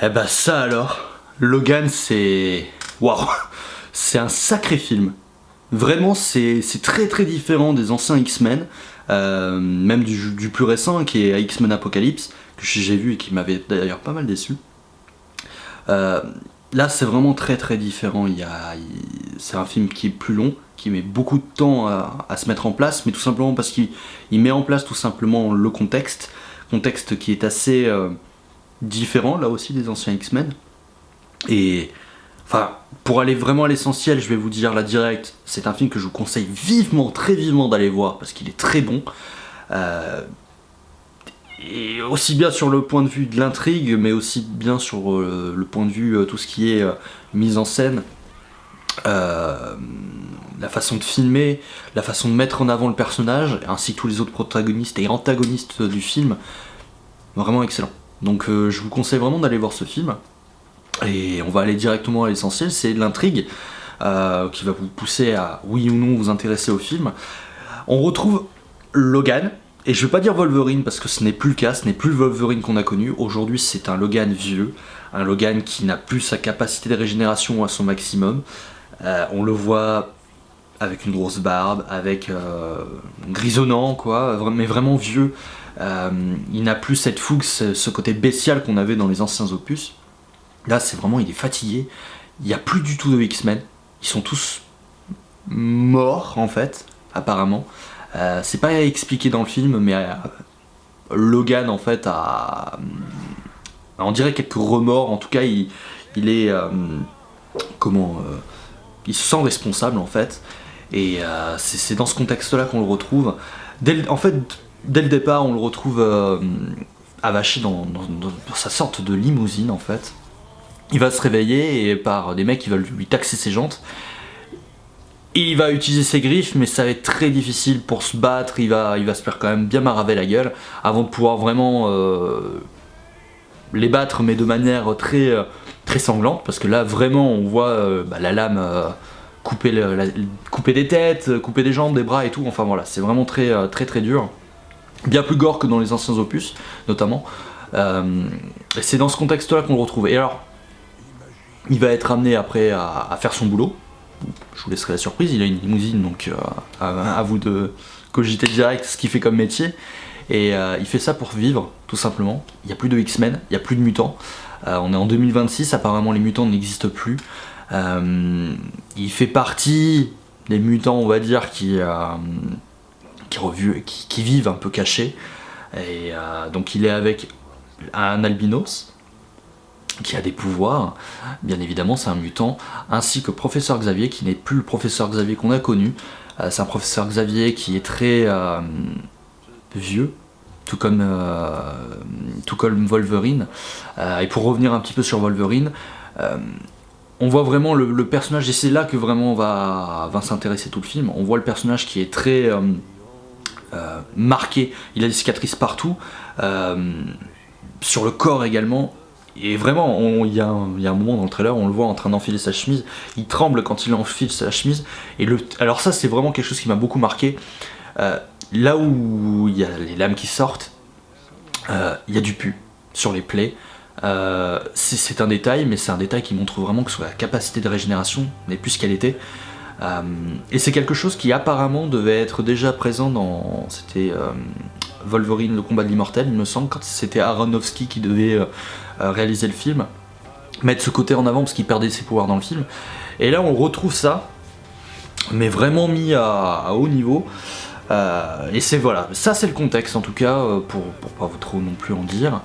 Eh bah ça alors, Logan c'est... Waouh, c'est un sacré film. Vraiment c'est très très différent des anciens X-Men, même du plus récent qui est X-Men Apocalypse, que j'ai vu et qui m'avait d'ailleurs pas mal déçu. Là c'est vraiment très très différent, c'est un film qui est plus long, qui met beaucoup de temps à se mettre en place, mais tout simplement parce qu'il met en place tout simplement le contexte qui est assez différent là aussi des anciens X-Men. Et enfin, pour aller vraiment à l'essentiel, je vais vous dire là direct, c'est un film que je vous conseille vivement, très vivement d'aller voir parce qu'il est très bon. Et aussi bien sur le point de vue de l'intrigue, mais aussi bien sur le point de vue tout ce qui est mise en scène, la façon de filmer, la façon de mettre en avant le personnage, ainsi que tous les autres protagonistes et antagonistes du film. Vraiment excellent. Donc je vous conseille vraiment d'aller voir ce film. Et on va aller directement à l'essentiel, c'est l'intrigue qui va vous pousser à oui ou non vous intéresser au film. On retrouve Logan, et je vais pas dire Wolverine parce que ce n'est plus le cas, ce n'est plus le Wolverine qu'on a connu. Aujourd'hui c'est un Logan vieux, un Logan qui n'a plus sa capacité de régénération à son maximum. On le voit avec une grosse barbe, avec grisonnant quoi, mais vraiment vieux. Il n'a plus cette fougue, ce côté bestial qu'on avait dans les anciens opus. Là c'est vraiment, il est fatigué, il n'y a plus du tout de X-Men, ils sont tous morts en fait, apparemment. C'est pas expliqué dans le film, mais Logan en fait on dirait quelques remords, en tout cas il est il se sent responsable en fait, et c'est dans ce contexte là qu'on le retrouve. Dès le départ on le retrouve avaché dans sa sorte de limousine en fait. Il va se réveiller et par des mecs qui veulent lui taxer ses jantes. Il va utiliser ses griffes, mais ça va être très difficile pour se battre. Il va se faire quand même bien maraver la gueule avant de pouvoir vraiment les battre, mais de manière très, très sanglante. Parce que là, vraiment, on voit la lame couper des têtes, couper des jambes, des bras et tout. Enfin voilà, c'est vraiment très, très, très dur. Bien plus gore que dans les anciens opus, notamment. Et c'est dans ce contexte-là qu'on le retrouve. Et alors, il va être amené après à faire son boulot. Je vous laisserai la surprise, il a une limousine, donc à vous de cogiter direct ce qu'il fait comme métier. Et il fait ça pour vivre, tout simplement. Il n'y a plus de X-Men, il n'y a plus de mutants. On est en 2026, apparemment les mutants n'existent plus. Il fait partie des mutants, on va dire, qui vivent un peu cachés. Et donc il est avec un albinos qui a des pouvoirs, bien évidemment c'est un mutant, ainsi que Professeur Xavier qui n'est plus le Professeur Xavier qu'on a connu. C'est un Professeur Xavier qui est très vieux, tout comme Wolverine. Et pour revenir un petit peu sur Wolverine, on voit vraiment le personnage, et c'est là que vraiment va s'intéresser tout le film. On voit le personnage qui est très marqué, il a des cicatrices partout, sur le corps également. Et vraiment, il y a un moment dans le trailer où on le voit en train d'enfiler sa chemise. Il tremble quand il enfile sa chemise. Alors ça, c'est vraiment quelque chose qui m'a beaucoup marqué. Là où il y a les lames qui sortent, il y a du pu sur les plaies. C'est un détail, mais c'est un détail qui montre vraiment que la capacité de régénération n'est plus ce qu'elle était. Et c'est quelque chose qui apparemment devait être déjà présent dans... C'était Wolverine, le combat de l'immortel, il me semble, quand c'était Aronofsky qui devait réaliser le film, mettre ce côté en avant parce qu'il perdait ses pouvoirs dans le film. Et là on retrouve ça, mais vraiment mis à haut niveau. Et c'est voilà, ça c'est le contexte en tout cas, pour pas vous trop non plus en dire.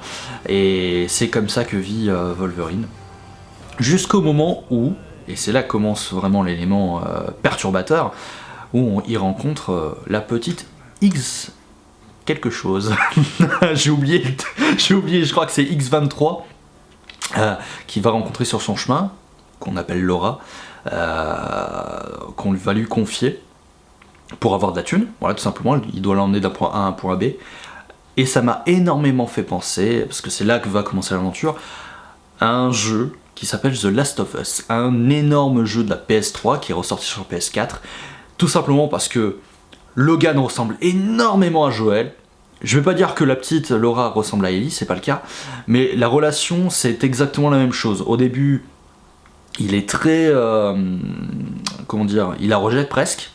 Et c'est comme ça que vit Wolverine. Jusqu'au moment où, et c'est là que commence vraiment l'élément perturbateur, où il rencontre la petite X quelque chose. j'ai oublié, je crois que c'est X23 qui va rencontrer sur son chemin, qu'on appelle Laura, qu'on va lui confier pour avoir de la thune. Voilà, tout simplement, il doit l'emmener d'un point A à un point B. Et ça m'a énormément fait penser, parce que c'est là que va commencer l'aventure, à un jeu qui s'appelle The Last of Us, un énorme jeu de la PS3 qui est ressorti sur PS4, tout simplement parce que Logan ressemble énormément à Joel, Je vais pas dire que la petite Laura ressemble à Ellie, c'est pas le cas, mais la relation c'est exactement la même chose. Au début, il est très... comment dire, il la rejette presque,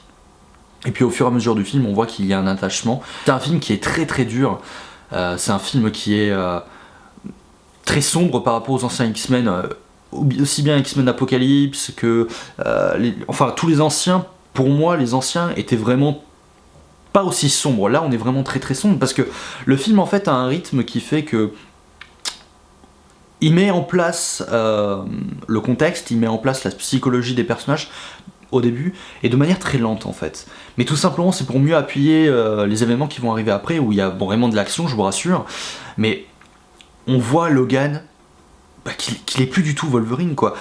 et puis au fur et à mesure du film, on voit qu'il y a un attachement. C'est un film qui est très très dur, c'est un film qui est très sombre par rapport aux anciens X-Men, aussi bien X-Men Apocalypse que... enfin, tous les anciens, pour moi, les anciens étaient vraiment pas aussi sombres. Là, on est vraiment très très sombre, parce que le film, en fait, a un rythme qui fait que... Il met en place le contexte, il met en place la psychologie des personnages au début, et de manière très lente en fait. Mais tout simplement c'est pour mieux appuyer les événements qui vont arriver après, où il y a vraiment de l'action, je vous rassure, mais on voit Logan qu'il est plus du tout Wolverine quoi.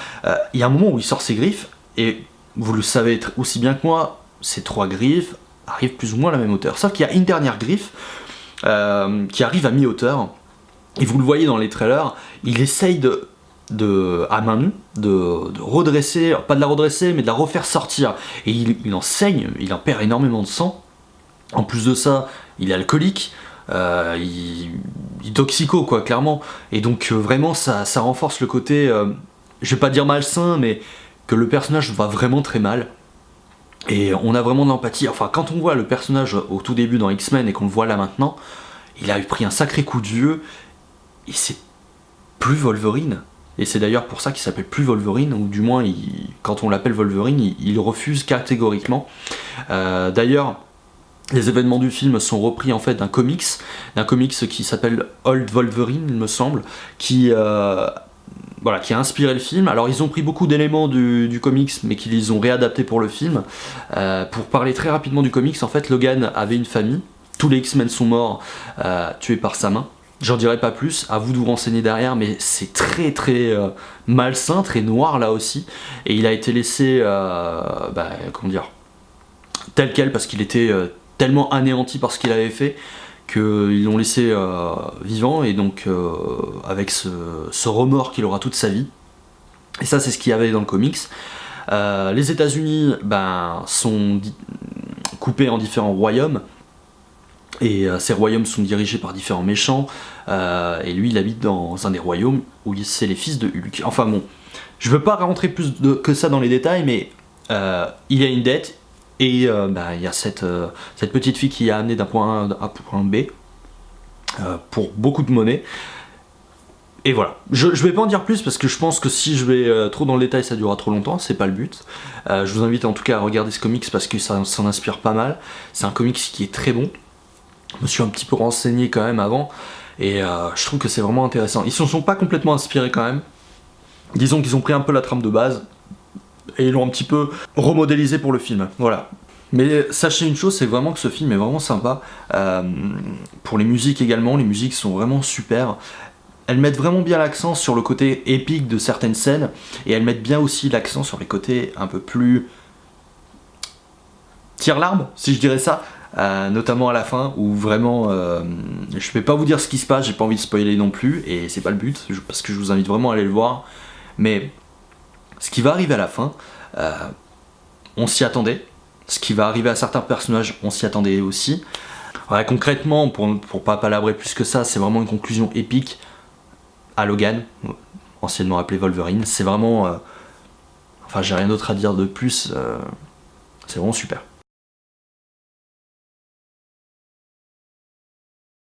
Il y a un moment où il sort ses griffes, et vous le savez aussi bien que moi, ces 3 griffes arrivent plus ou moins à la même hauteur, sauf qu'il y a une dernière griffe qui arrive à mi-hauteur, et vous le voyez dans les trailers, il essaye à main nue, de redresser, pas de la redresser, mais de la refaire sortir. Et il en saigne, il en perd énormément de sang. En plus de ça, il est alcoolique, il est toxico, quoi, clairement. Et donc, vraiment, ça renforce le côté, je vais pas dire malsain, mais que le personnage va vraiment très mal. Et on a vraiment de l'empathie. Enfin, quand on voit le personnage au tout début dans X-Men et qu'on le voit là maintenant, il a pris un sacré coup de vieux, et c'est plus Wolverine. Et c'est d'ailleurs pour ça qu'il s'appelle plus Wolverine, ou du moins, quand on l'appelle Wolverine, il refuse catégoriquement. D'ailleurs, les événements du film sont repris en fait d'un comics qui s'appelle Old Wolverine, il me semble, qui a inspiré le film. Alors ils ont pris beaucoup d'éléments du comics, mais qu'ils ont réadapté pour le film. Pour parler très rapidement du comics, en fait, Logan avait une famille, tous les X-Men sont morts, tués par sa main. J'en dirai pas plus, à vous de vous renseigner derrière, mais c'est très très malsain, très noir là aussi, et il a été laissé, comment dire, tel quel, parce qu'il était tellement anéanti par ce qu'il avait fait, qu'ils l'ont laissé vivant, et donc avec ce remords qu'il aura toute sa vie. Et ça c'est ce qu'il y avait dans le comics. Les États-Unis sont coupés en différents royaumes, et ces royaumes sont dirigés par différents méchants, et lui il habite dans un des royaumes où c'est les fils de Hulk. Enfin bon, je veux pas rentrer plus que ça dans les détails, mais il y a une dette, et il y a cette petite fille qui a amené d'un point A à point B pour beaucoup de monnaie. Et voilà, je vais pas en dire plus parce que je pense que si je vais trop dans le détail ça durera trop longtemps, c'est pas le but. Je vous invite en tout cas à regarder ce comics parce que ça s'en inspire pas mal. C'est un comics qui est très bon. Je me suis un petit peu renseigné quand même avant, et je trouve que c'est vraiment intéressant. Ils s'en sont pas complètement inspirés quand même. Disons qu'ils ont pris un peu la trame de base, et ils l'ont un petit peu remodélisé pour le film. Voilà. Mais sachez une chose, c'est vraiment que ce film est vraiment sympa. Pour les musiques également, les musiques sont vraiment super. Elles mettent vraiment bien l'accent sur le côté épique de certaines scènes, et elles mettent bien aussi l'accent sur les côtés un peu plus... tire-larme, si je dirais ça. Notamment à la fin où vraiment je vais pas vous dire ce qui se passe, j'ai pas envie de spoiler non plus, et c'est pas le but parce que je vous invite vraiment à aller le voir, mais ce qui va arriver à la fin, on s'y attendait. Ce qui va arriver à certains personnages, on s'y attendait aussi. Ouais, concrètement, pour pas palabrer plus que ça, c'est vraiment une conclusion épique à Logan, anciennement appelé Wolverine. C'est vraiment enfin j'ai rien d'autre à dire de plus, c'est vraiment super.